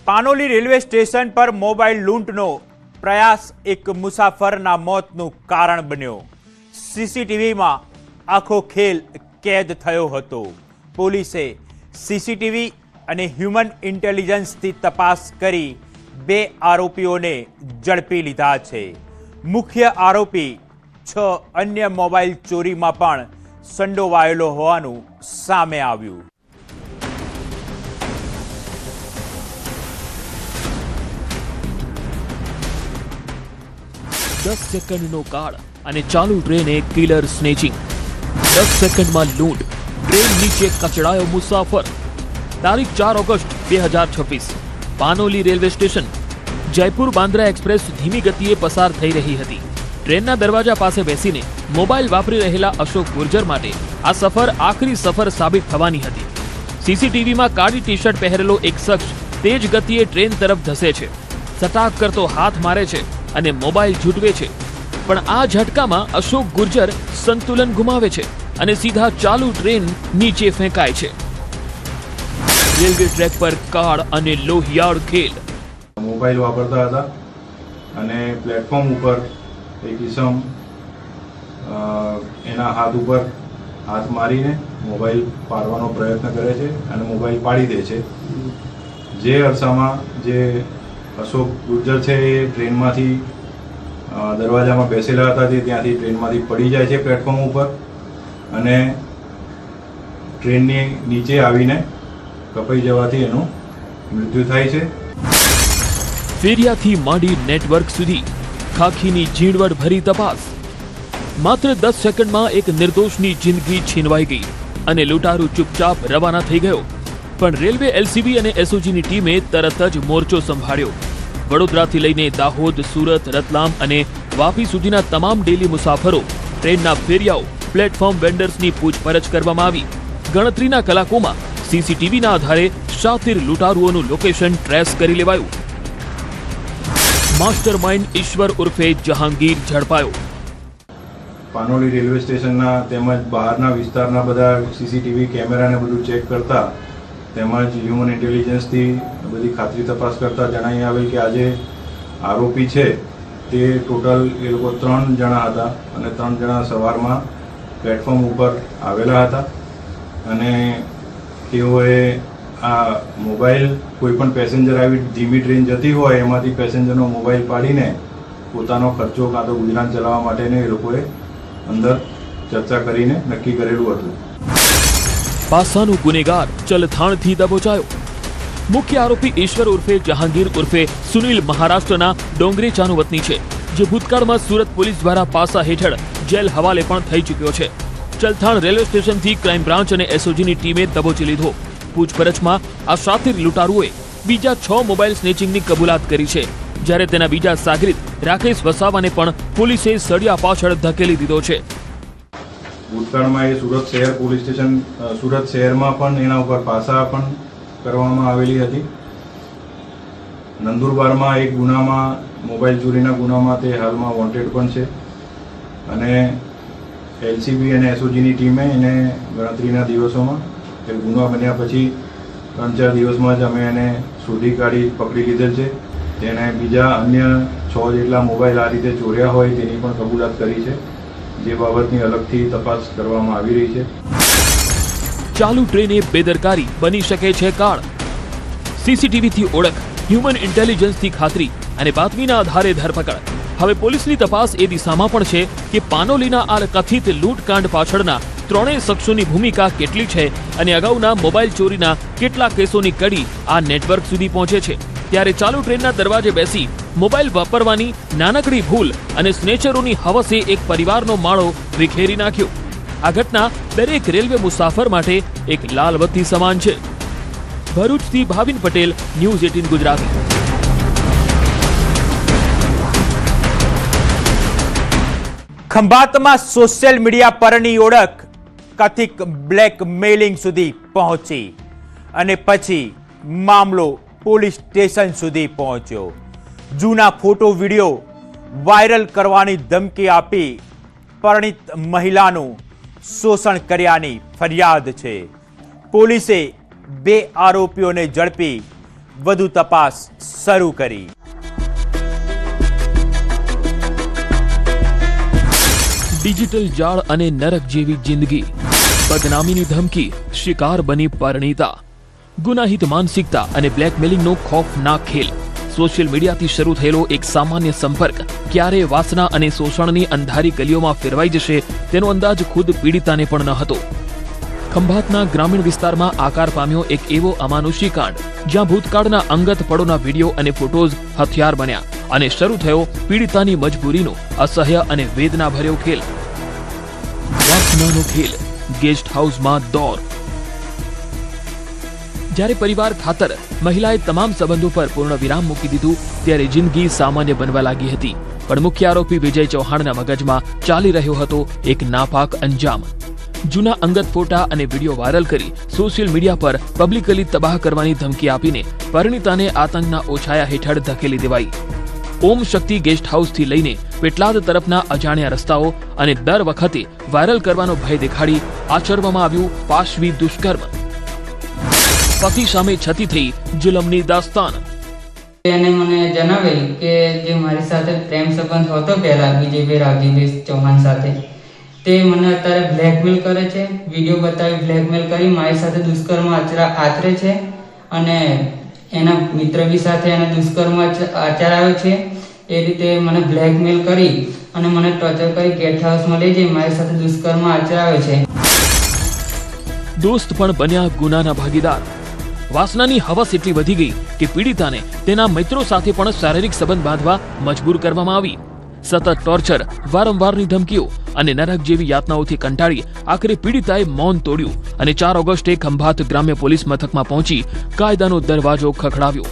Panoli railway station પર mobile લૂંટનો પ્રયાસ એક મુસાફરના મોતનું કારણ બન્યો। સીસીટીવીમાં આખો ખેલ કેદ થયો હતો। પોલીસે સીસીટીવી અને હ્યુમન ઇન્ટેલિજન્સથી તપાસ કરી બે આરોપીઓને ઝડપી લીધા છે। મુખ્ય આરોપી 6 અન્ય મોબાઈલ ચોરીમાં પણ સંડોવાયેલો હોવાનું સામે આવ્યું। दस सेकंडनो काळ અને ચાલુ ટ્રેને કિલર સ્નેચિંગ। 10 સેકન્ડમાં લૂંટ, ટ્રેન નીચે કચડાયો મુસાફર। તારીખ 4 August 2026 Panoli railway station. Jaipur Bandra express ધીમી ગતિએ પસાર થઈ રહી હતી। ટ્રેનના દરવાજા પાસે બેસીને મોબાઈલ વાપરી રહેલા અશોક ગુર્જર માટે આ સફર આખરી સફર સાબિત થવાની હતી। સીસીટીવીમાં કાળી ટી શર્ટ પહેરેલો એક શખ્સ તેજ ગતિએ ટ્રેન તરફ ધસે છે, સટાક કરતો હાથ મારે છે અને મોબાઈલ ઝૂંટવે છે। પણ આ ઝટકામાં અશોક ગુર્જર સંતુલન ગુમાવે છે અને સીધા ચાલુ ટ્રેન નીચે ફેંકાય છે। રેલવે ટ્રેક પર કાળ અને લોહિયાળ ખેલ। મોબાઈલ વાપરતા હતા અને પ્લેટફોર્મ ઉપર એક ઇસમ એના હાથ ઉપર હાથ મારીને મોબાઈલ પાડવાનો પ્રયત્ન કરે છે અને મોબાઈલ પાડી દે છે। જે અરસામાં જે અશોક ગુર્જર છે એ ટ્રેનમાંથી દરવાજામાં બેસેલા હતા તે ત્યાંથી ટ્રેનમાંથી પડી જાય છે પ્લેટફોર્મ ઉપર અને ટ્રેનની નીચે આવીને કપાઈ જવાથી એનું મૃત્યુ થાય છે। ફેરિયાથી માંડી નેટવર્ક સુધી ખાખીની ઝીણવટ ભરી તપાસ। માત્ર 10 સેકન્ડમાં એક નિર્દોષની જિંદગી છીનવાઈ ગઈ અને લૂંટારૂ ચૂપચાપ રવાના થઈ ગયો। પણ રેલવે એલસીબી અને એસઓજીની ટીમે તરત જ મોરચો સંભાળ્યો। વડોદરાથી લઈને દાહોદ, સુરત, રતલામ અને વાપી સુધીના તમામ ડેલી મુસાફરો, ટ્રેનના ફેરિયાઓ, પ્લેટફોર્મ વેન્ડર્સની પૂછપરછ કરવામાં આવી। ગણતરીના કલાકોમાં સીસીટીવીના આધારે શાતિર લૂંટારુઓનું લોકેશન ટ્રેસ કરી લેવાયું। માસ્ટર માઇન્ડ ઈશ્વર ઉર્ફે જહાંગીર ઝડપાયો। પાનોલી રેલવે સ્ટેશનના તેમજ બહારના વિસ્તારના બધા સીસીટીવી કેમેરાને બધું ચેક કરતા તેમજ હ્યુમન ઇન્ટેલિજન્સથી બધી ખાતરી તપાસ કરતા જણાઈ આવેલ કે આજે આરોપી છે તે ટોટલ એ લોકો 3 જણા હતા અને 3 જણા સવારમાં પ્લેટફોર્મ ઉપર આવેલા હતા અને તેઓએ આ મોબાઈલ કોઈપણ પેસેન્જર આવી ધીમી ટ્રેન જતી હોય એમાંથી પેસેન્જરનો મોબાઈલ પાડીને પોતાનો ખર્ચો કાં તો ગુજરાન ચલાવવા માટેને એ લોકોએ અંદર ચર્ચા કરીને નક્કી કરેલું હતું। પાસાનો ગુનેગાર ચલથાણથી દબોચાયો। મુખ્ય આરોપી ઈશ્વર ઉર્ફે જહાંગીર ઉર્ફે સુનિલ મહારાષ્ટ્રના ડોંગરેચાનો વતની છે, જે ભૂતકાળમાં સુરત પોલીસ દ્વારા પાસા હેઠળ જેલ હવાલે પણ થઈ ચૂક્યો છે। ચલથાણ રેલવે સ્ટેશનથી ક્રાઇમ બ્રાન્ચ અને એસઓજીની ટીમે દબોચી લીધો। પૂછપરછમાં આ શાતિર લૂંટારુઓએ બીજા 6 મોબાઈલ સ્નેચિંગની કબૂલાત કરી છે, જ્યારે તેના બીજા સાગરીત રાકેશ વસાવાને પણ પોલીસે સળિયા પાછળ ધકેલી દીધો છે। ભૂતકાળમાં એ સુરત શહેર પોલીસ સ્ટેશન સુરત શહેરમાં પણ એના ઉપર પાસા પણ કરવામાં આવેલી હતી। નંદુરબારમાં એક ગુનામાં મોબાઈલ ચોરીના ગુનામાં તે હાલમાં વોન્ટેડ પણ છે અને એલસીબી અને એસઓજીની ટીમે એને ગણતરીના દિવસોમાં એ ગુના બન્યા પછી 3-4 દિવસમાં જ અમે એને શોધી કાઢી પકડી લીધેલ છે। તેને બીજા અન્ય 6 જેટલા મોબાઈલ આ રીતે ચોર્યા હોય તેની પણ કબૂલાત કરી છે, જે બાબતની અલગથી તપાસ કરવામાં આવી રહી છે। ચાલુ ટ્રેને બેદરકારી બની શકે છે કાળ। સીસીટીવીથી ઓળખ, હ્યુમન ઇન્ટેલિજન્સથી ખાતરી અને બાતમીના આધારે ધરપકડ। હવે પોલીસની તપાસ એ દિશામાં પણ છે કે પાનોલીના આ કથિત લૂંટકાંડ પાછળના 3 શખ્સોની ભૂમિકા કેટલી છે અને અગાઉના મોબાઈલ ચોરીના કેટલા કેસોની કડી આ નેટવર્ક સુધી પહોંચે છે। ત્યારે ચાલુ ટ્રેનના દરવાજે બેસી મોબાઈલ વાપરવાની નાનકડી ભૂલ અને સ્નેચરોની હવસે એક પરિવારનો માળો વિખેરી નાખ્યો। આ ઘટના દરેક રેલવે મુસાફર માટે એક લાલબત્તી સમાન છે। ભરૂચથી ભાવિન પટેલ, ન્યૂઝ 18 ગુજરાતી। ખંભાતમાં સોશિયલ મીડિયા પરની ઓળખ કથિત બ્લેકમેલિંગ સુધી પહોંચી અને પછી મામલો પોલીસ સ્ટેશન સુધી પહોંચ્યો। જૂના ફોટો વિડીયો વાયરલ કરવાની ધમકી આપી પરિણીત મહિલાનું શોષણ કર્યાની ફરિયાદ છે। પોલીસે 2 આરોપીઓને ઝડપી વધુ તપાસ શરૂ કરી. ડિજિટલ જાળ અને નરક જેવી જિંદગી, બદનામીની ધમકી, શિકાર બની પરિણીતા, ગુનાહિત માનસિકતા અને બ્લેકમેલિંગનો ખોફનાક ખેલ. સોશિયલ મીડિયાથી શરૂ થયેલો એક સામાન્ય સંપર્ક ક્યારે વાસના અને શોષણની અંધારી ગલીઓમાં ફેરવાઈ જશે તેનો અંદાજ ખુદ પીડિતાને પણ ન હતો. ખંભાતના ગ્રામીણ વિસ્તારમાં આકાર પામ્યો એક એવો અમાનુષી કાંડ જ્યાં ભૂતકાળના અંગત પળોના વિડીયો અને ફોટોઝ હથિયાર બન્યા અને શરૂ થયો પીડિતાની મજબૂરીનો અસહ્ય અને વેદનાભર્યો ખેલ. વાસનાનો ખેલ, ગેસ્ટ હાઉસમાં દોર. જ્યારે પરિવાર ખાતર મહિલાએ તમામ સંબંધો પર પૂર્ણ વિરામ મૂકી દીધું ત્યારે જિંદગી સામાન્ય બનવા લાગી હતી. પણ મુખ્ય આરોપી વિજય ચૌહાણના મગજમાં ચાલી રહ્યો હતો એક નાપાક અંજામ. જૂના અંગત ફોટા અને વિડીયો વાયરલ કરી સોશિયલ મીડિયા પર પબ્લિકલી તબાહ કરવાની ધમકી આપીને પરિણીતાને આતંકના ઓછાયા હેઠળ ધકેલી દેવાઈ. ઓમ શક્તિ ગેસ્ટ હાઉસથી લઈને પેટલાદ તરફના અજાણ્યા રસ્તાઓ અને દર વખતે વાયરલ કરવાનો ભય દેખાડી આચરવામાં આવ્યું પાશવી દુષ્કર્મ. પતિ સામે છતી થઈ જુલમની દાસ્તાન. એને મને જણાવેલ કે જે મારી સાથે પ્રેમ સંબંધ હતો પહેલા વિજયભાઈ રાવજીભાઈ ચૌહાણ સાથે, તે મને અત્યારે બ્લેકમેલ કરે છે. વિડીયો બતાવી બ્લેકમેલ કરી મારી સાથે દુષ્કર્મ આચરે છે અને એના મિત્ર બી સાથે એને દુષ્કર્મ આચરાયો છે. એ રીતે મને બ્લેકમેલ કરી અને મને ટોર્ચર કરી ગેસ્ટ હાઉસમાં લઈ જઈ મારી સાથે દુષ્કર્મ આચરાયો છે. દોસ્ત પણ બન્યા ગુનાના ભાગીદાર. વાસનાની હવસ એટલી વધી ગઈ કે પીડિતાને તેના મિત્રો સાથે પણ શારીરિક સંબંધ બાંધવા મજબૂર કરવામાં આવી. સતત ટોર્ચર, વારંવારની ધમકીઓ અને નરક જેવી યાતનાઓથી કંટાળી આખરે પીડિતાએ મૌન તોડ્યું અને 4 ઓગસ્ટે ખંભાત ગ્રામ્ય પોલીસ મથકમાં પહોંચી કાયદાનો દરવાજો ખખડાવ્યો.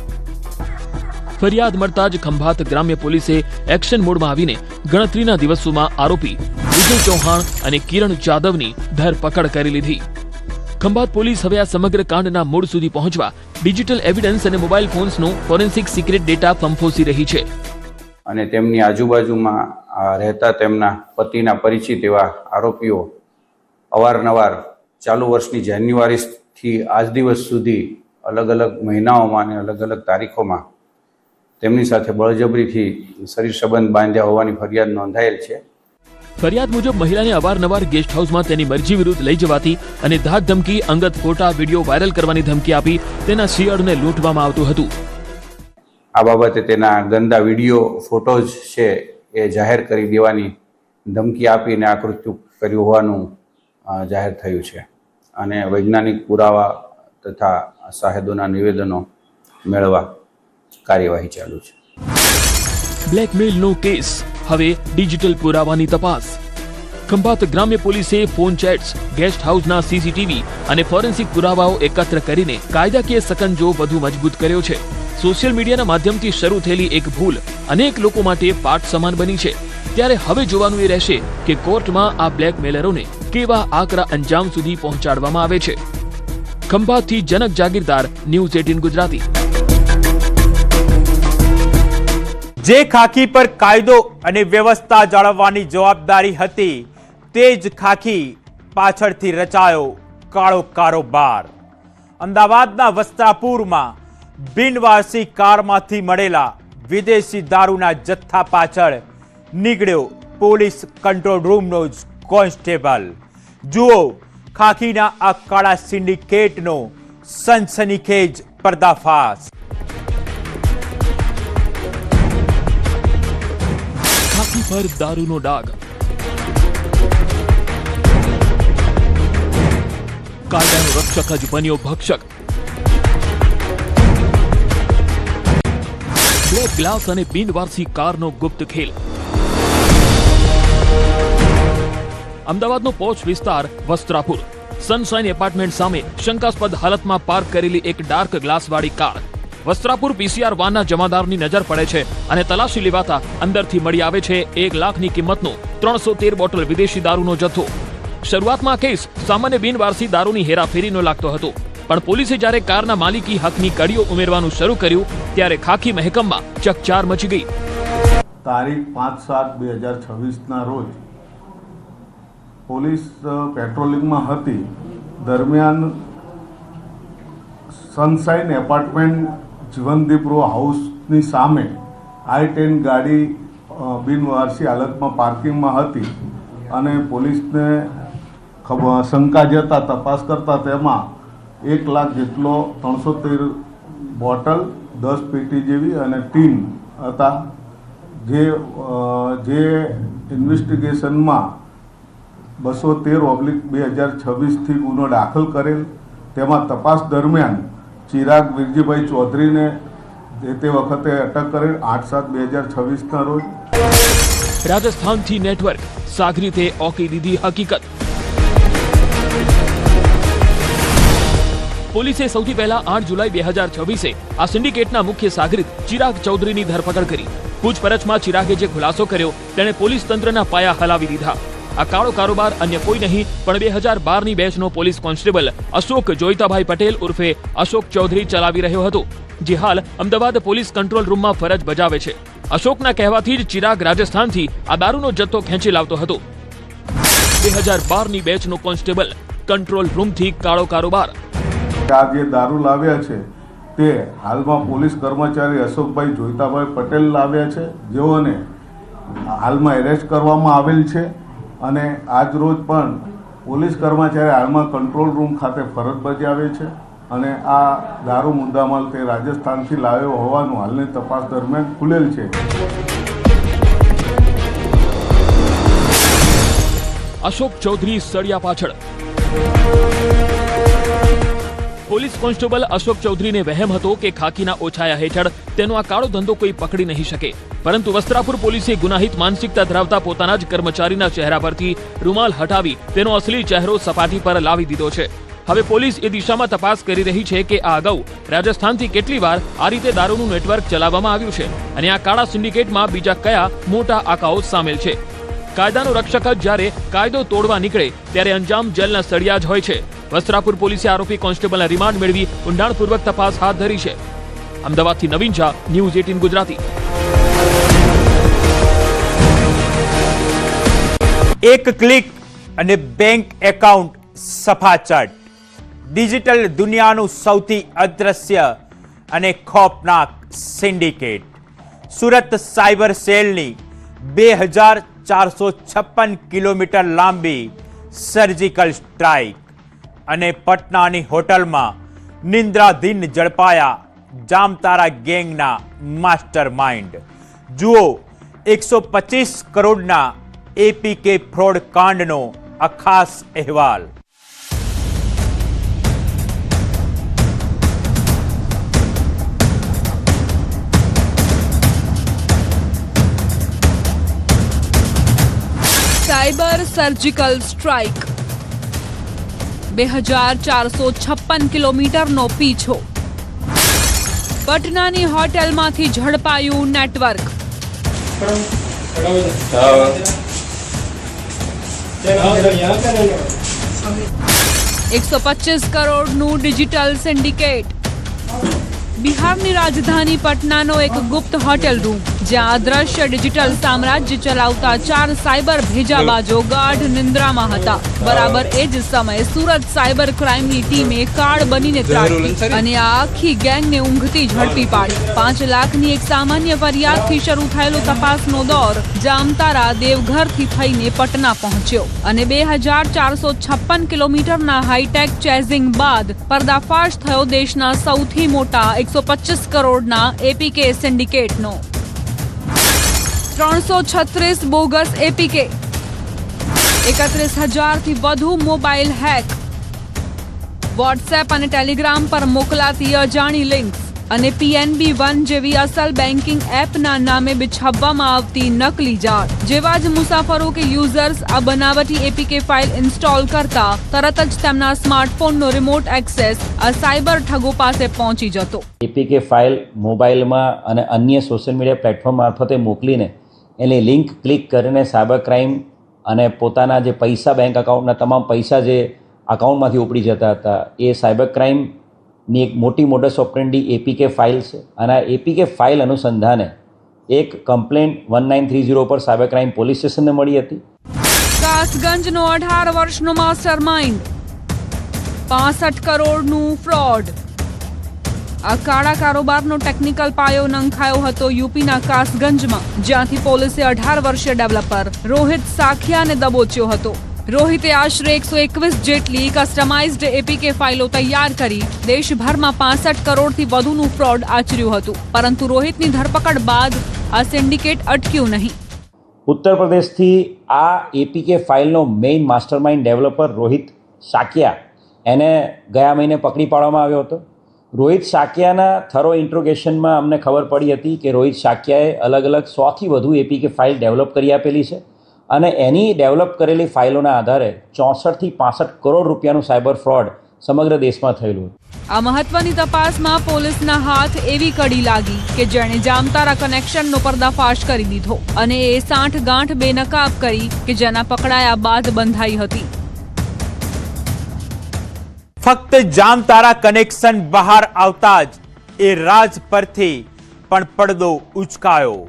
ફરિયાદ મળતા જ ખંભાત ગ્રામ્ય પોલીસે એક્શન મોડમાં આવીને ગણતરીના દિવસોમાં આરોપી વિજય ચૌહાણ અને કિરણ જાદવની ધરપકડ કરી લીધી. ખંભાત પોલીસ હવે આ સમગ્ર કાંડના મૂળ સુધી પહોંચવા ડિજિટલ એવિડન્સ અને મોબાઈલ ફોન્સનો ફોરેન્સિક સિક્રેટ ડેટા ફંફોસી રહી છે. અને તેમની આજુબાજુમાં રહેતા તેમના પતિના પરિચિત એવા આરોપીઓ અવારનવાર ચાલુ વર્ષની જાન્યુઆરીથી આજ દિવસ સુધી અલગ અલગ મહિનાઓમાં અને અલગ અલગ તારીખોમાં તેમની સાથે બળજબરીથી શરીર સંબંધ બાંધ્યા હોવાની ફરિયાદ નોંધાયેલ છે. ફરિયાદ મુજબ મહિલાને અવારનવાર ગેસ્ટ હાઉસમાં તેની મરજી વિરુદ્ધ લઈ જવાથી અને ધાક ધમકી, અંગત ફોટા, વિડીયો વાયરલ કરવાની ધમકી આપી તેના શિયાળને લૂંટવામાં આવતું હતું. આ બાબતે તેના ગંદા વિડીયો, ફોટોઝ છે એ જાહેર કરી દેવાની ધમકી આપીને આ કૃત્ય કર્યું હોવાનું જાહેર થયું છે અને વૈજ્ઞાનિક પુરાવા તથા સાહેદોના નિવેદનો મેળવવા કાર્યવાહી ચાલુ છે. બ્લેકમેલનો કેસ, હવે ડિજિટલ પુરાવાની તપાસ. ખંભાત ગ્રામ્ય પોલીસે ફોન ચેટ્સ, ગેસ્ટ હાઉસના સીસીટીવી અને ફોરેન્સિક પુરાવાઓ એકત્ર કરીને કાયદાકીય સકંજો વધુ મજબૂત કર્યો છે. સોશિયલ મીડિયાના માધ્યમથી શરૂ થયેલી એક ભૂલ અનેક લોકો માટે પાઠ સમાન બની છે. ત્યારે હવે જોવાનું એ રહેશે કે કોર્ટમાં આ બ્લેકમેલરોને કેવા આકરા અંજામ સુધી પહોંચાડવામાં આવે છે. ખંભાતથી જનક જાગીરદાર, ન્યૂઝ 18 ગુજરાતી. જે ખાખી પર કાયદો અને વ્યવસ્થા જાળવવાની જવાબદારી હતી તે જ ખાખી પાછળથી રચાયો કાળો કારોબાર. અમદાવાદના વસ્ત્રાપુરમાં બિનવારસી કારમાંથી મળેલા વિદેશી દારૂના જથ્થા પાછળ નીકળ્યો પોલીસ કંટ્રોલ રૂમનો જ કોન્સ્ટેબલ. જુઓ ખાખીના આ કાળા સિન્ડિકેટનો સનસનીખેજ પર્દાફાશ. ખાખી પર દારૂનો ડાઘ. કાયદાનો રક્ષક જ બન્યો ભક્ષક. બ્લેક ગ્લાસ અને બિનવારસી કારનો ગુપ્ત ખેલ. અમદાવાદનો પોશ વિસ્તાર વસ્ત્રાપુર. સનશાઇન એપાર્ટમેન્ટ સામે શંકાસ્પદ હાલતમાં પાર્ક કરેલી એક ડાર્ક ગ્લાસવાળી કાર. વસ્ત્રાપુર પીસીઆર વાનના જમાદારની નજર પડે છે અને તલાશી લેવાતા અંદરથી મળી આવે છે 1 લાખની કિંમતનો 313 બોટલ વિદેશી દારૂનો જથ્થો. શરૂઆતમાં કેસ સામાન્ય બિનવારસી દારૂની હેરાફેરીનો લાગતો હતો, પણ પોલીસે જ્યારે કારના માલિકી હકની કડીઓ ઉમેરવાનું શરૂ કર્યું ત્યારે ખાખી મહેકમમાં ચકચાર મચી ગઈ. તારીખ 5/7/2026ના રોજ પોલીસ પેટ્રોલિંગમાં હતી. દરમિયાન સનશાઇન એપાર્ટમેન્ટ જીવનદીપ રો હાઉસની સામે I-10 ગાડી બિનવારસી હાલતમાં પાર્કિંગમાં હતી અને પોલીસને શંકા જતા તપાસ કરતા તેમાં 1 લાખ જેટલો 313 બોટલ 10 પેટી જેવી અને ટીન હતા જે ઇન્વેસ્ટિગેશનમાં 213/2026 ગુનો દાખલ કરેલ. તેમાં તપાસ દરમિયાન ચિરાગ વિરજીભાઈ ચૌધરીને તે વખતે અટક કરેલ 8/7/2026 રોજ. રાજસ્થાનથી નેટવર્ક સાગરીતે ઓકી દીધી હકીકત. પોલીસે સૌથી પહેલા 8 જુલાઈ 2026 આ સિન્ડિકેટના મુખ્ય સાગરીત ચિરાગ ચૌધરીની ધરપકડ કરી. પૂછપરછમાં ચિરાગે જે ખુલાસો કર્યો તેણે પોલીસ તંત્રના પાયા હલાવી દીધા. આ કાળો કારોબાર અન્ય કોઈ નહીં પણ 2012ની બેચનો પોલીસ કોન્સ્ટેબલ અશોક જોઈતાભાઈ પટેલ ઉર્ફે અશોક ચૌધરી ચલાવી રહ્યો હતો, જે હાલ અમદાવાદ પોલીસ કંટ્રોલ રૂમમાં ફરજ બજાવે છે. અશોકના કહેવાથી જ ચિરાગ રાજસ્થાનથી આ દારૂનો જથ્થો ખેંચી લાવતો હતો. 2012ની બેચનો કોન્સ્ટેબલ કંટ્રોલ રૂમથી કાળો કારોબાર. આ જે દારૂ લાવ્યા છે તે હાલમાં પોલીસ કર્મચારી અશોકભાઈ જોઈતાભાઈ પટેલ લાવ્યા છે, જેઓને હાલમાં એરેસ્ટ કરવામાં આવેલ છે અને આજ રોજ પણ પોલીસ કર્મચારી હાલમાં કંટ્રોલ રૂમ ખાતે ફરજ બજાવે છે અને આ દારૂ મુદ્દામાલ તે રાજસ્થાનથી લાવ્યો હોવાનું હાલની તપાસ દરમિયાન ખુલેલ છે. અશોક ચૌધરી સળિયા પાછળ. પોલીસ કોન્સ્ટેબલ અશોક ચૌધરીને વહેમ હતો કે ખાકીના ઓછાયા હેઠળ તેનો આ કાળો ધંધો કોઈ પકડી નહીં શકે, પરંતુ વસ્ત્રાપુર પોલીસે ગુનાહિત માનસિકતા ધરાવતા પોતાના જ કર્મચારીના ચહેરા પરથી રૂમાલ હટાવી તેનો અસલી ચહેરો સપાટી પર લાવી દીધો છે. હવે પોલીસ એ દિશામાં તપાસ કરી રહી છે કે આ અગાઉ રાજસ્થાનથી કેટલી વાર આ રીતે દારૂનું નેટવર્ક ચલાવવામાં આવ્યું છે અને આ કાળા સિન્ડિકેટમાં બીજા કયા મોટા આકાઓ સામેલ છે. કાયદાનો રક્ષક જ જ્યારે કાયદો તોડવા નીકળે ત્યારે અંજામ જેલના સળિયા જ હોય છે. વસ્ત્રાપુર પોલીસે આરોપી કોન્સ્ટેબલના રિમાન્ડ મેળવી ઊંડાણપૂર્વક તપાસ હાથ ધરી છે. અમદાવાદથી નવીન ઝા, ન્યૂઝ 18 ગુજરાતી. એક ક્લિક અને બેંક એકાઉન્ટ સફાચટ. ડિજિટલ દુનિયાનું સૌથી અદ્રશ્ય અને ખોફનાક સિન્ડિકેટ. સુરત સાયબર સેલની 2456 કિલોમીટર લાંબી સર્જિકલ સ્ટ્રાઇક અને પટનાની હોટલમાં નિંદ્રાધીન ઝડપાયા જામતારા ગેંગના માસ્ટર માઇન્ડ. જુઓ 125 કરોડના APK ફ્રોડ કાંડનો આ ખાસ અહેવાલ. Cyber surgical strike. 2456 કિલોમીટરનો પીછો. પટનાની હોટેલમાંથી ઝડપાયું નેટવર્ક. 125 કરોડનું ડિજિટલ સિન્ડિકેટ. બિહારની રાજધાની પટનાનો એક ગુપ્ત હોટેલ રૂમ, જ્યાં અદ્રશ્ય ડિજિટલ સામ્રાજ્ય ચલાવતા 4 સાયબર ભેજાબાજો ગાઢ નિંદ્રામાં હતા. બરાબર એ જ સમયે સુરત સાયબર ક્રાઇમની ટીમે કાળ બનીને ત્રાટકી અને આ આખી ગેંગને ઊંઘતી ઝડપી પાડી. 5 લાખની એક સામાન્ય ફરિયાદથી શરૂ થયેલો તપાસનો દોર જામતારા દેવઘરથી થઈને પટના પહોંચ્યો અને 2456 કિલોમીટરના હાઈટેક ચેઝિંગ બાદ પર્દાફાશ થયો દેશના સૌથી મોટા 125 કરોડના APK સિન્ડિકેટનો. 336 બોગસ APK, 31,000થી વધુ મોબાઈલ હેક, વોટ્સએપ અને ટેલિગ્રામ પર મોકલાતી અજાણી લિંક્સ અને PNB1 જેવી અસલ બેન્કિંગ એપના નામે બિછાવવામાં આવતી નકલી જાળ. જેવા જ મુસાફરો કે યુઝર્સ આ બનાવટી APK ફાઇલ ઇન્સ્ટોલ કરતા તરત જ તેમના સ્માર્ટફોનનો રિમોટ એક્સેસ આ સાયબર ઠગો પાસે પહોંચી જતો. APK ફાઇલ મોબાઈલમાં અને અન્ય સોશિયલ મીડિયા પ્લેટફોર્મ મારફતે મોકલીને એની લિંક ક્લિક કરીને સાયબર ક્રાઇમ અને પોતાના જે પૈસા બેંક અકાઉન્ટના તમામ પૈસા જે અકાઉન્ટમાંથી ઉપડી જતા હતા એ સાયબર ક્રાઇમની એક મોટી મોડસ ઓપરેન્ડી APK ફાઇલ છે. અને આ APK ફાઇલ અનુસંધાને એક કમ્પ્લેન્ટ 1930 પર સાયબર ક્રાઇમ પોલીસ સ્ટેશનને મળી હતી. કાસગંજનો 18 વર્ષનો માસ્ટર માઇન્ડ, 65 કરોડનું ફ્રોડ. આ કાળા કારોબારનો ટેકનિકલ પાયો નંખાયો હતો યુપીના કાસગંજમાં, જ્યાંથી પોલીસે 18 વર્ષીય ડેવલપર રોહિત સાખિયાને દબોચ્યો હતો. રોહિતે આશરે 121 જેટલી કસ્ટમાઇઝ્ડ એપીકે ફાઇલો તૈયાર કરી દેશભરમાં 65 કરોડથી વધુનું ફ્રોડ આચર્યું હતું. પરંતુ રોહિતની ધરપકડ બાદ આ સિન્ડિકેટ અટક્યું નહીં. ઉત્તર પ્રદેશથી આ એપીકે ફાઇલનો મેઇન માસ્ટરમાઇન્ડ ડેવલપર રોહિત સાકિયા એને ગયા મહિને પકડી પાડવામાં આવ્યો હતો. રોહિત સાકિયાના થરો ઇન્ટ્રોગેશનમાં અમને ખબર પડી હતી કે રોહિત સાકિયાએ અલગ અલગ 100થી વધુ એપીકે ફાઇલ ડેવલપ કરી આપેલી છે અને એની ડેવલપ કરેલી ફાઇલોના આધારે 64થી 65 કરોડ રૂપિયાનું સાયબર ફ્રોડ સમગ્ર દેશમાં થયેલું. આ મહત્વની તપાસમાં પોલીસના હાથ એવી કડી લાગી કે જેણે જામતારા કનેક્શનનો પર્દાફાશ કરી દીધો અને એ સાંઠગાંઠ બેનકાબ કરી કે જેના પકડાયા બાદ બંધાઈ હતી. ફક્ત જામતારા કનેક્શન બહાર આવતા જ એ રાજ પરથી પણ પડદો ઉચકાયો,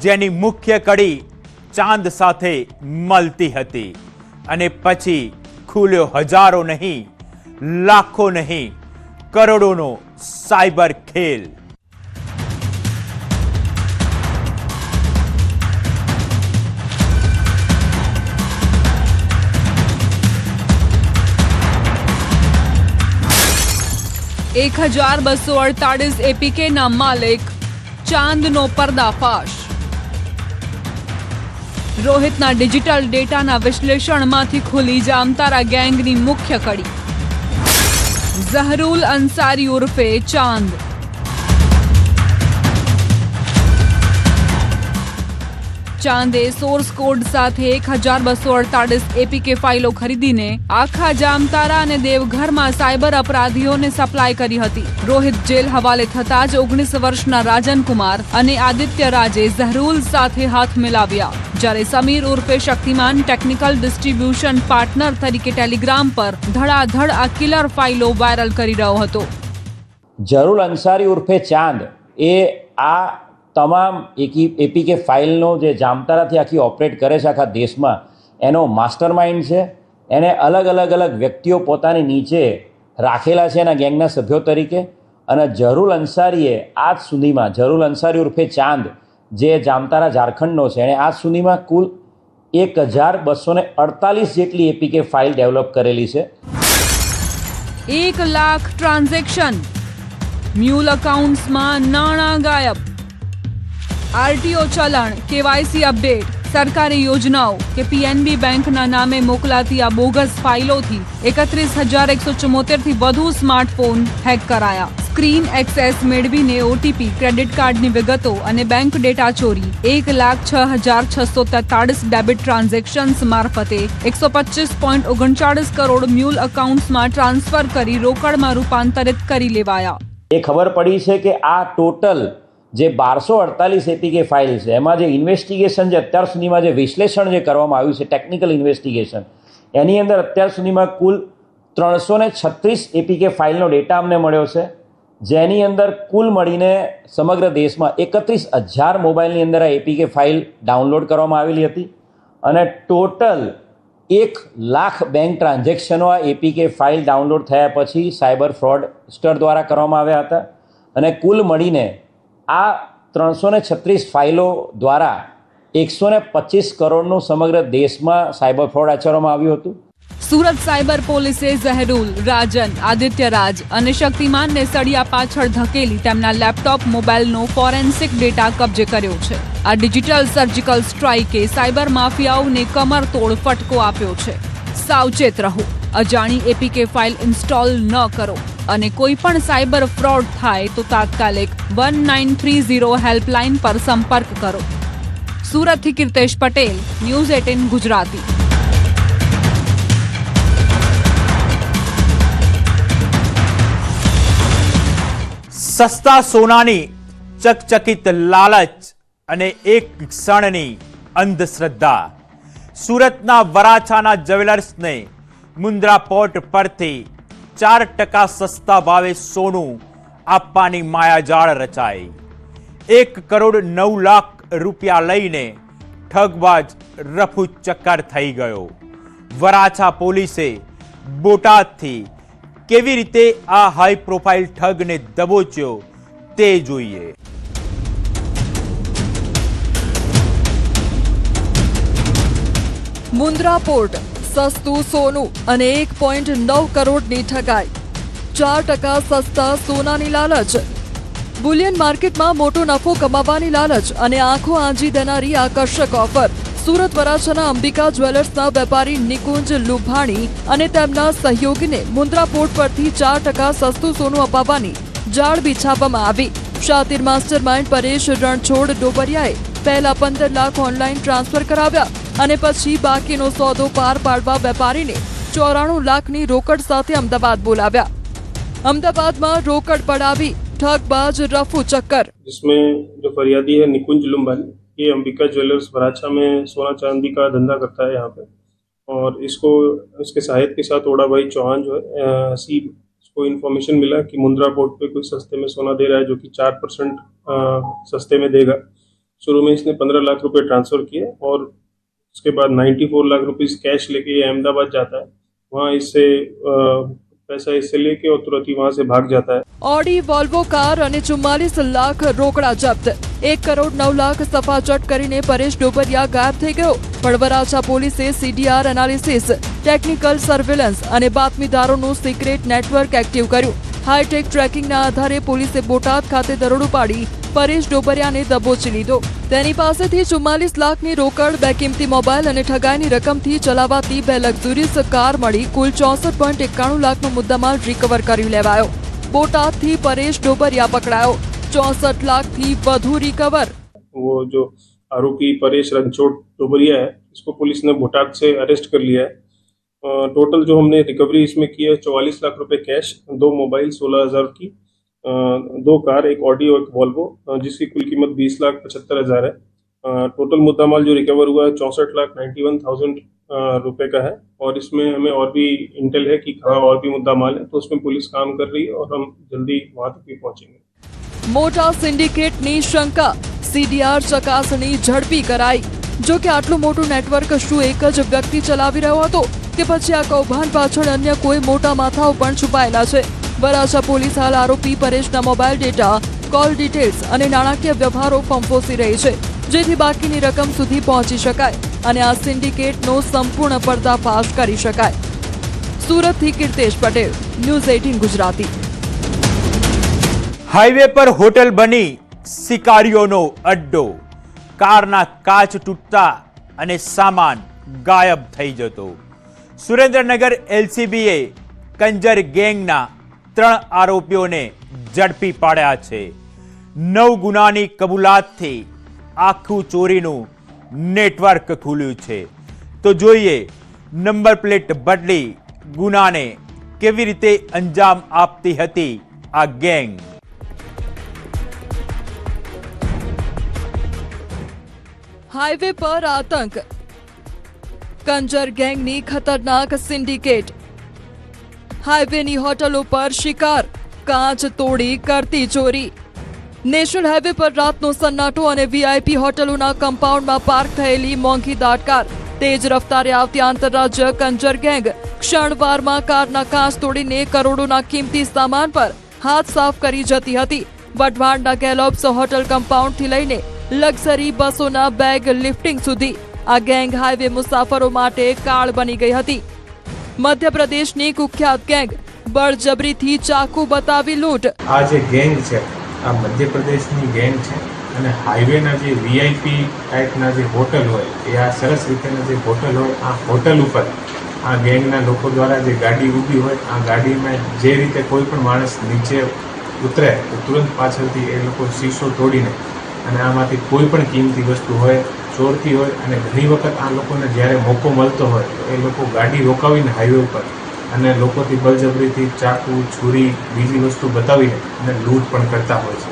જેની મુખ્ય કડી ચાંદ સાથે મળતી હતી અને પછી ખુલ્યો હજારો નહીં, લાખો નહીં, કરોડોનો સાયબર ખેલ. એક 1248 એપીકે ના માલિક ચાંદનો પર્દાફાશ. રોહિતના ડિજિટલ ડેટાના વિશ્લેષણમાંથી ખુલી જામતારા ગેંગની મુખ્ય કડી. ઝહરુલ અંસારી ઉર્ફે ચાંદ. ચાંદે સોર્સ કોડ સાથે 1248 એપીકે ફાઇલો ખરીદીને આખા જામતારા અને દેવઘરમાં સાયબર અપરાધીઓને સપ્લાય કરી હતી. રોહિત જેલ હવાલે થતા જ 19 વર્ષના રાજનકુમાર અને આદિત્ય રાજે ઝહરુલ સાથે હાથ મિલાવ્યા, જ્યારે સમીર ઉર્ફે શક્તિમાન ટેકનિકલ ડિસ્ટ્રીબ્યુશન પાર્ટનર તરીકે ટેલિગ્રામ પર ધડાધડ આ કિલર ફાઇલો વાયરલ કરી રહ્યો હતો. ઝહરુલ અંસારી ઉર્ફે ચાંદ એ આ તમામ એપીકે ફાઇલનો જે જામતારાથી આખી ઓપરેટ કરે છે આખા દેશમાં, એનો માસ્ટર માઇન્ડ છે. એને અલગ અલગ વ્યક્તિઓ પોતાની નીચે રાખેલા છે એના ગેંગના સભ્યો તરીકે. અને ઝહરુલ અંસારીએ આજ સુધીમાં, ઝહરુલ અંસારી ઉર્ફે ચાંદ જે જામતારા ઝારખંડનો છે, એણે આજ સુધીમાં કુલ 1248 જેટલી એપીકે ફાઇલ ડેવલપ કરેલી છે. 1 લાખ ટ્રાન્ઝેક્શન, મ્યુલ અકાઉન્ટ્સમાં નાણાં ગાયબ, આરટીઓ ચલણ, કેવાયસી અપડેટ, સરકારી યોજનાઓ કે પીએનબી બેંકના નામે મોકલાતી આ બોગસ ફાઇલોથી 31,174થી વધુ સ્માર્ટફોન હેક કરાયા. સ્ક્રીન એક્સેસ મેળવીને ઓટીપી, ક્રેડિટ કાર્ડની વિગતો અને બેંક ડેટા ચોરી. 1,06,643 ડેબિટ ટ્રાન્ઝેક્શન્સ મારફતે 125.39 કરોડ મ્યુલ અકાઉન્ટ્સમાં ટ્રાન્સફર કરી રોકડમાં રૂપાંતરિત કરી લેવાયા. એ ખબર પડી છે કે આ ટોટલ જે 1248 એપીકે ફાઇલ છે, એમાં જે ઇન્વેસ્ટિગેશન જે અત્યાર સુધીમાં જે વિશ્લેષણ જે કરવામાં આવ્યું છે, ટેકનિકલ ઇન્વેસ્ટિગેશન, એની અંદર અત્યાર સુધીમાં કુલ 336 એપીકે ફાઇલનો ડેટા અમને મળ્યો છે, જેની અંદર કુલ મળીને સમગ્ર દેશમાં 31,000 મોબાઈલની અંદર આ એપીકે ફાઇલ ડાઉનલોડ કરવામાં આવેલી હતી અને ટોટલ 1 લાખ બેંક ટ્રાન્ઝેક્શનો આ એપીકે ફાઇલ ડાઉનલોડ થયા પછી સાયબર ફ્રોડસ્ટર દ્વારા કરવામાં આવ્યા હતા. અને કુલ મળીને આ 336 ફાઇલો દ્વારા 125 કરોડનું સમગ્ર દેશમાં સાયબર ફ્રોડ આચરવામાં આવ્યું હતું. સુરત સાયબર પોલીસે ઝહરુલ, રાજન, આદિત્ય રાજ અને શક્તિમાનને સળિયા પાછળ ધકેલી તેમના લેપટોપ, મોબાઈલનો ફોરેન્સિક ડેટા કબજે કર્યો છે. આ ડિજિટલ સર્જિકલ સ્ટ્રાઇકે સાયબર માફિયાઓને કમરતોડ ફટકો આપ્યો છે. સાવચેત રહો, અજાણી એપીકે ફાઇલ ઇન્સ્ટોલ ન કરો અને કોઈ પણ સાયબર ફ્રોડ થાય તો તાત્કાલિક 1930 હેલ્પલાઇન પર સંપર્ક કરો. સુરતથી કીર્તેશ પટેલ, ન્યૂઝ 18 ગુજરાતી. સસ્તા સોનાની ચકચકિત લાલચ અને એક ક્ષણની અંધશ્રદ્ધા. સુરતના વરાછાના જ્વેલર્સને મુન્દ્રા પોર્ટ પરથી 4% સસ્તા ભાવે સોનું આપવાની માયાજાળ રચાઈ. 1,09,00,000 રૂપિયા લઈને ઠગબાજ રફુ ચક્કર થઈ ગયો. વરાછા પોલીસે બોટાદથી કેવી રીતે આ હાઈ પ્રોફાઇલ ઠગને દબોચ્યો તે જોઈએ. મુન્દ્રા પોર્ટ, સસ્તું સોનું અને 1.9 કરોડની ઠગાઈ. 4% સસ્તા સોનાની લાલચ. બુલિયન માર્કેટમાં મોટો નફો કમાવાની લાલચ અને આંખો આંજી દેનારી આકર્ષક ઓફર. સુરત વરાછાના અંબિકા જ્વેલર્સના વેપારી નિકુંજ લુભાણી અને તેમના સહયોગીને મુન્દ્રા પોર્ટ પરથી 4% સસ્તું સોનું અપાવવાની જાળ બિછાવવામાં આવી. શાતિર માસ્ટરમાઇન્ડ પરેશ રણછોડ ડોબરિયાએ પહેલા 15 લાખ ઓનલાઈન ટ્રાન્સફર કરાવ્યા અને પછી બાકીનો સોદો પાર પાડવા વેપારીને 94 લાખની રોકડ સાથે અમદાવાદ બોલાવ્યા. अहमदाबाद रोकड़ पड़ावी ठगबाज रफू चक्कर. जिसमें जो फरियादी है निकुंज लुम्बानी, ये अंबिका ज्वेलर्स वराछा में सोना चांदी का धंधा करता है यहाँ पे, और इसको इसके सहायक के साथ ओड़ा भाई चौहान जो है ऐसी इसको इन्फॉर्मेशन मिला कि मुंद्रा पोर्ट पे कोई सस्ते में सोना दे रहा है जो कि 4% सस्ते में देगा. शुरू में इसने 15 लाख रुपए ट्रांसफर किए और उसके बाद 94 लाख रुपीस कैश लेके ये अहमदाबाद जाता है. वहाँ इससे पैसा इससे लेके और तुरंत ही वहाँ से भाग जाता है. ऑडी वॉल्वो कार અને 44 લાખ રોકડા જપ્ત. 1 કરોડ 9 લાખ સફાચટ કરીને પરેશ ડોબરિયા ગાયબ થઈ ગયો. પણ વરાછા પોલીસે સીડીઆર એનાલિસિસ, ટેકનિકલ સર્વેલન્સ અને બાતમીદારોનું સિક્રેટ નેટવર્ક એક્ટિવ કર્યું. હાઈટેક ટ્રેકિંગના આધારે પોલીસે બોટાદ ખાતે દરોડો પાડી પરેશ ડોબરિયાને દબોચી લીધો. તેની પાસેથી 44 લાખની રોકડ, 2 કિંમતી મોબાઈલ અને ઠગાઈની રકમથી ચલાવાતી 2 લક્ઝુરિયસ કાર મળી કુલ 64.91 લાખનો મુદ્દામાલ રિકવર કરી લેવાયો. બોટાદથી પરેશ ડોબરિયા पकड़ायो. 64 लाख थी વધુ रिकवर. वो जो आरोपी परेश रणछोड़ डोबरिया है, इसको पुलिस ने बोटाद से अरेस्ट कर लिया है. टोटल जो हमने रिकवरी इसमें की है 44 लाख रुपए कैश, 2 मोबाइल 16,000 की, 2 कार, एक ऑडी और एक वॉल्वो, जिसकी कुल कीमत 20,75,000 है. टोटल मुद्दा माल जो रिकवर हुआ है 64,91,000 रुपए का है. और इसमें हमें और भी इंटेल है कि हाँ और भी मुद्दा माल है, तो उसमें पुलिस काम कर रही है और हम जल्दी वहाँ तक भी पहुँचेंगे. મોટા સિન્ડિકેટની શંકા, સીડીઆર ચકાસણી ઝડપી કરાઈ. જો કે આટલું મોટું નેટવર્ક શું એક જ વ્યક્તિ ચલાવી રહ્યો હતો કે પછી આ કૌભાંડ પાછળ અન્ય કોઈ મોટા માથાઓ પણ છુપાયેલા છે? વરાછા પોલીસ હાલ આરોપી પરેશના મોબાઈલ ડેટા, કોલ ડિટેલ્સ અને નાણાકીય વ્યવહારો ફંફોસી રહી છે, જેથી બાકીની રકમ સુધી પહોંચી શકાય અને આ સિન્ડિકેટનો સંપૂર્ણ પર્દાફાશ કરી શકાય. સુરતથી કીર્તેશ પટેલ, ન્યૂઝ 18 ગુજરાતી. હાઈવે પર હોટલ બની શિકારીઓનો અડ્ડો. કારના કાચ તૂટતા અને સામાન ગાયબ થઈ જતો. સુરેન્દ્રનગર એલસીબીએ કંજર ગેંગના 3 આરોપીઓને ઝડપી પાડ્યા છે. 9 ગુનાની કબૂલાતથી આખું ચોરીનું નેટવર્ક ખુલ્યું છે. તો જોઈએ નંબર પ્લેટ બદલી ગુનાને કેવી રીતે અંજામ આપતી હતી આ ગેંગ. हाईवे पर आतंक. कंजर गैंगनी खतरनाक सिंडिकेट. हाईवेनी होटलों पर शिकार, कांच तोड़ी करती चोरी. नेशनल हाईवे पर रातनो सन्नाटो અને વીઆઈપી હોટલોના કમ્પાઉન્ડમાં પાર્ક થયેલી મોંઘી દાટકાર. તેજ રફતારે આવતી આંતરરાજ્ય કંજર ગેંગ ક્ષણવારમાં કારના કાચ તોડીને કરોડોના કિંમતી સામાન પર હાથ સાફ કરી જતી હતી. વઢવાણના ગેલોપ્સ હોટલ કમ્પાઉન્ડથી લઈને લક્ઝરી બસોના બેગ લિફ્ટિંગ સુધી આ ગેંગ હાઈવે મુસાફરો માટે કાળ બની ગઈ હતી. મધ્યપ્રદેશની કુખ્યાત ગેંગ બળજબરીથી ચાકુ બતાવી લૂંટ. આ જે ગેંગ છે આ મધ્યપ્રદેશની ગેંગ છે અને હાઈવેના જે વીઆઈપી ટાઈપના જે હોટલ હોય એ આ સરસ રીતેના જે હોટલ હોય આ હોટલ ઉપર આ ગેંગના લોકો દ્વારા જે ગાડી ઊભી હોય આ ગાડીમાં જે રીતે કોઈ પણ માણસ નીચે ઉતરે તો તુરંત પાછળથી એ લોકો શીશો તોડીને અને આમાંથી કોઈ પણ કિંમતી વસ્તુ હોય ચોરતી હોય. અને ઘણી વખત આ લોકોને જ્યારે મોકો મળતો હોય તો એ લોકો ગાડી રોકાવીને હાઈવે ઉપર અને લોકોથી બળજબરીથી ચાકુ, છુરી, બીજી વસ્તુ બતાવીને અને લૂંટ પણ કરતા હોય છે.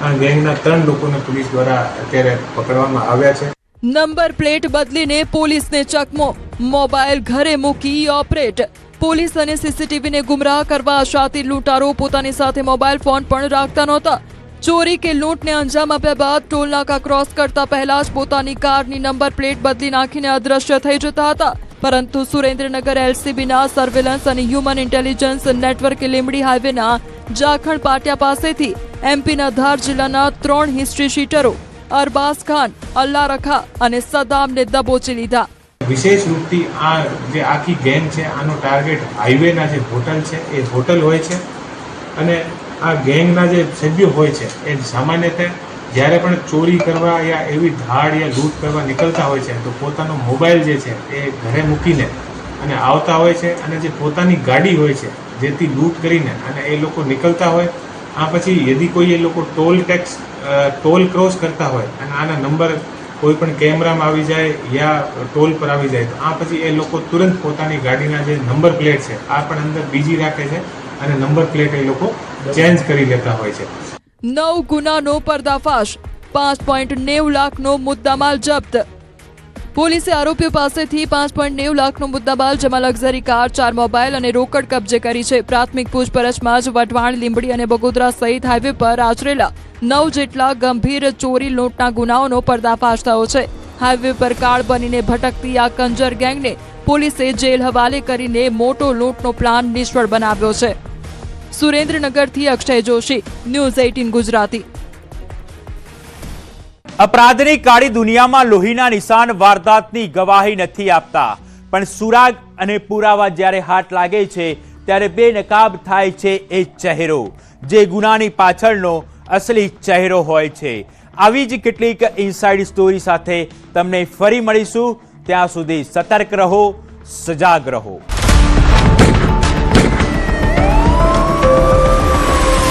આ ગેંગના 3 લોકોને પોલીસ દ્વારા અત્યારે પકડવામાં આવ્યા છે. નંબર પ્લેટ બદલીને પોલીસને ચકમો, મોબાઈલ ઘરે મૂકી ઓપરેટ. પોલીસ અને સીસીટીવીને ગુમરાહ કરવા શાતિર લૂંટારો પોતાની સાથે મોબાઈલ ફોન પણ રાખતા નહોતા. ચોરી કે લૂંટને અંજામ આપ્યા બાદ ટોલ નાકા ક્રોસ કરતા પહેલા જ પોતાની કારની નંબર પ્લેટ બદલી નાખીને અદ્રશ્ય થઈ જતા હતા. પરંતુ સુરેન્દ્રનગર એલસીબીના સર્વેલન્સ અને હ્યુમન ઇન્ટેલિજન્સ નેટવર્કે લીંબડી હાઈવેના જાખણ પાટિયા પાસેથી એમપીના ધાર જિલ્લાના 3 હિસ્ટ્રી શીટરો અરબાઝ ખાન, અલ્લા રખા અને સદામને દબોચી લીધા. વિશેષ રૂપથી આ જે આખી ગેંગ છે આનો ટાર્ગેટ હાઈવેના જે હોટલ છે એ હોટલ હોય છે અને આ ગેંગના જે સભ્યો હોય છે એ સામાન્યતઃ જ્યારે પણ ચોરી કરવા યા એવી ધાડ યા લૂંટ કરવા નીકળતા હોય છે તો પોતાનો મોબાઈલ જે છે એ ઘરે મૂકીને અને આવતા હોય છે અને જે પોતાની ગાડી હોય છે જેથી લૂંટ કરીને અને એ લોકો નીકળતા હોય. આ પછી યદી કોઈ એ લોકો ટોલ ક્રોસ કરતા હોય અને આના નંબર કોઈ પણ કેમેરામાં આવી જાય યા ટોલ પર આવી જાય તો આ પછી એ લોકો તુરંત પોતાની ગાડીના જે નંબર પ્લેટ છે આ પણ અંદર બીજી રાખે છે અને નંબર પ્લેટ એ લોકો ચેન્જ કરી લેતા હોય છે. 9 ગુનાનો પર્દાફાશ, 5.90 લાખનો મુદ્દામાલ જપ્ત. પોલીસે આરોપીઓ પાસેથી 5.90 લાખનો મુદ્દામાલ જેમાં લક્ઝરી કાર, 4 મોબાઈલ અને રોકડ કબજે કરી છે. પ્રાથમિક પૂછપરછમાં જ વઢવાણ, લીંબડી અને બગોદરા સહિત હાઈવે પર આચરેલા 9 જેટલા ગંભીર ચોરી લૂંટના ગુનાઓનો પર્દાફાશ થયો છે. હાઈવે પર કાળ બનીને ભટકતી આ કંજર ગેંગને પોલીસે જેલ હવાલે કરીને મોટો લૂંટનો પ્લાન નિષ્ફળ બનાવ્યો છે. સુરેન્દ્રનગરથી અક્ષય જોશી, ન્યૂઝ 18 ગુજરાતી. અપરાધની કાળી દુનિયામાં લોહીના નિશાન વારદાતની ગવાહી નથી આપતા, પણ સુરાગ અને પુરાવા જ્યારે હાથ લાગે છે ત્યારે બેનકાબ થાય છે એ ચહેરો, જે ગુનાની પાછળનો અસલી ચહેરો હોય છે. આવી જ કેટલીક ઇનસાઇડ સ્ટોરી સાથે તમને ફરી મળીશું. ત્યાં સુધી સતર્ક રહો, સજાગ રહો.